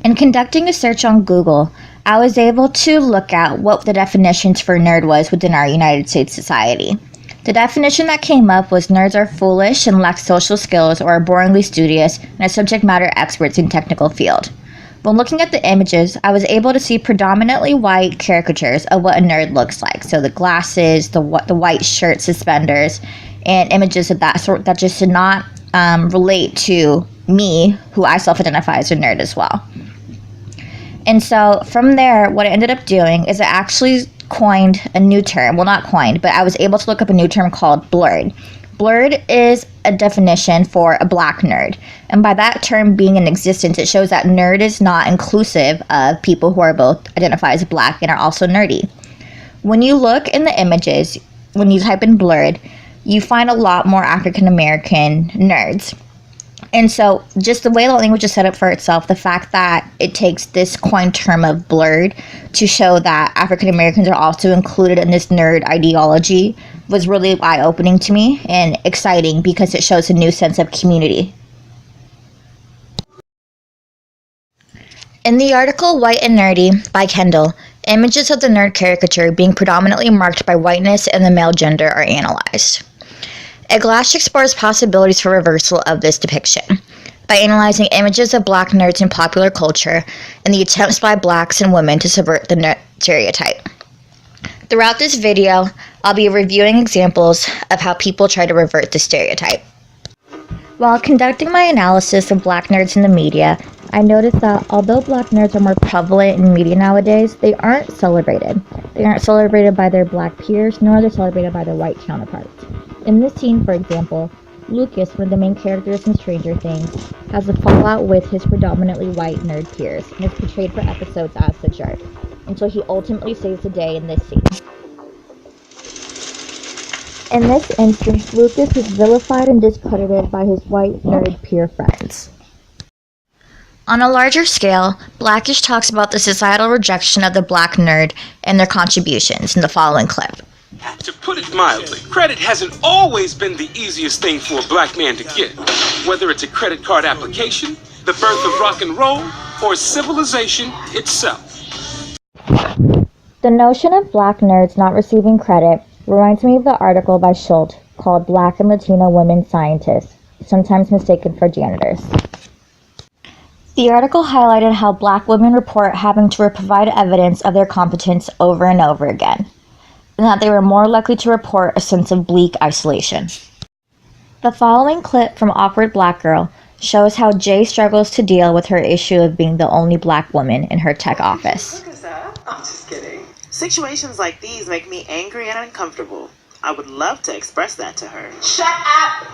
In conducting a search on Google, I was able to look at what the definitions for nerd was within our United States society. The definition that came up was nerds are foolish and lack social skills or are boringly studious and are subject matter experts in technical field. When looking at the images, I was able to see predominantly white caricatures of what a nerd looks like. So the glasses, the white shirt, suspenders, and images of that sort that just did not relate to me, who I self-identify as a nerd as well. And so from there, what I ended up doing is I actually coined a new term. Well, not coined, but I was able to look up a new term called blurred. Blurred is a definition for a black nerd. And by that term being in existence, it shows that nerd is not inclusive of people who are both identify as black and are also nerdy. When you look in the images, when you type in blurred, you find a lot more African American nerds. And so just the way the language is set up for itself, the fact that it takes this coined term of blurred to show that African Americans are also included in this nerd ideology was really eye-opening to me and exciting because it shows a new sense of community. In the article White and Nerdy by Kendall, images of the nerd caricature being predominantly marked by whiteness and the male gender are analyzed. A glass explores possibilities for reversal of this depiction by analyzing images of black nerds in popular culture and the attempts by blacks and women to subvert the nerd stereotype. Throughout this video, I'll be reviewing examples of how people try to revert the stereotype. While conducting my analysis of black nerds in the media, I noticed that although black nerds are more prevalent in media nowadays, they aren't celebrated. They aren't celebrated by their black peers, nor are they celebrated by their white counterparts. In this scene, for example, Lucas, one of the main characters in Stranger Things, has a fallout with his predominantly white nerd peers, and is portrayed for episodes as the jerk, until he ultimately saves the day in this scene. In this instance, Lucas is vilified and discredited by his white nerd peer friends. On a larger scale, Blackish talks about the societal rejection of the black nerd and their contributions in the following clip. To put it mildly, credit hasn't always been the easiest thing for a black man to get. Whether it's a credit card application, the birth of rock and roll, or civilization itself. The notion of black nerds not receiving credit reminds me of the article by Schultz called Black and Latino Women Scientists, sometimes mistaken for janitors. The article highlighted how black women report having to provide evidence of their competence over and over again, and that they were more likely to report a sense of bleak isolation. The following clip from Awkward Black Girl shows how Jay struggles to deal with her issue of being the only black woman in her tech office. I'm just kidding. Situations like these make me angry and uncomfortable. I would love to express that to her. Shut up!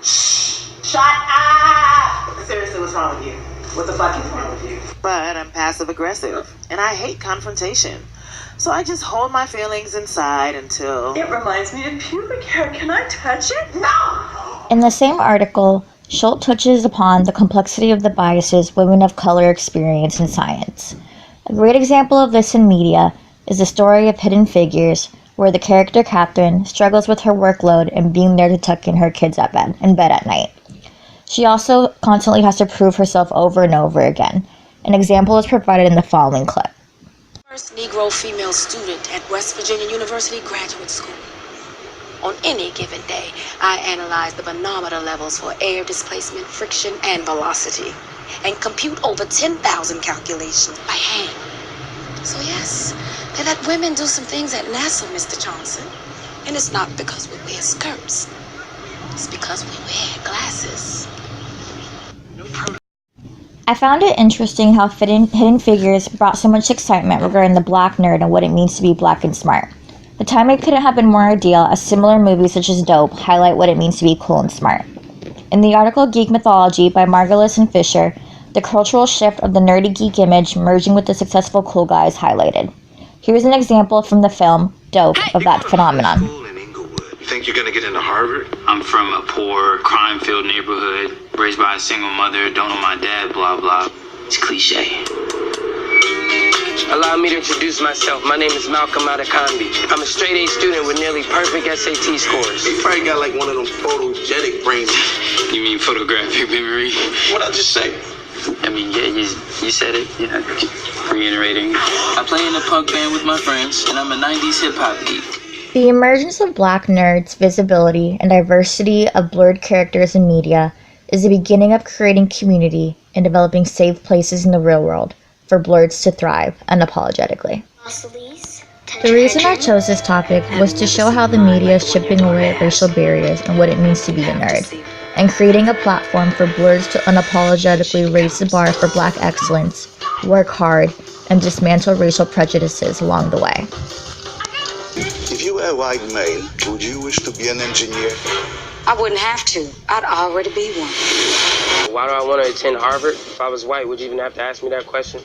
Shh! Shut up! Seriously, what's wrong with you? What the fuck is wrong with you? But I'm passive aggressive, and I hate confrontation. So I just hold my feelings inside until... It reminds me of pubic hair. Can I touch it? No! In the same article, Schultz touches upon the complexity of the biases women of color experience in science. A great example of this in media is the story of Hidden Figures, where the character Catherine struggles with her workload and being there to tuck in her kids in bed at night. She also constantly has to prove herself over and over again. An example is provided in the following clip. First Negro female student at West Virginia University Graduate School. On any given day, I analyze the manometer levels for air displacement, friction, and velocity, and compute over 10,000 calculations by hand. So yes, they let women do some things at NASA, Mr. Johnson. And it's not because we wear skirts. It's because we wear glasses. I found it interesting how Hidden Figures brought so much excitement regarding the black nerd and what it means to be black and smart. The timing couldn't have been more ideal, as similar movies such as Dope highlight what it means to be cool and smart. In the article Geek Mythology by Margulis and Fisher, the cultural shift of the nerdy geek image merging with the successful cool guy is highlighted. Here's an example from the film Dope of that phenomenon. Think you're gonna get into Harvard? I'm from a poor, crime-filled neighborhood, raised by a single mother, don't know my dad, blah, blah. It's cliche. Allow me to introduce myself. My name is Malcolm Adekambi. I'm a straight A student with nearly perfect SAT scores. You probably got like one of them photogenic brains. You mean photographic memory? What'd I just say? I mean, yeah, you said it. Yeah, reiterating. I play in a punk band with my friends, and I'm a 90s hip-hop geek. The emergence of Black nerds, visibility, and diversity of blurred characters in media is the beginning of creating community and developing safe places in the real world for blurs to thrive unapologetically. The reason I chose this topic was to show how the media is chipping away at racial barriers and what it means to be a nerd, and creating a platform for blurs to unapologetically raise the bar for Black excellence, work hard, and dismantle racial prejudices along the way. If you were a white male, would you wish to be an engineer? I wouldn't have to. I'd already be one. Why do I want to attend Harvard? If I was white, would you even have to ask me that question?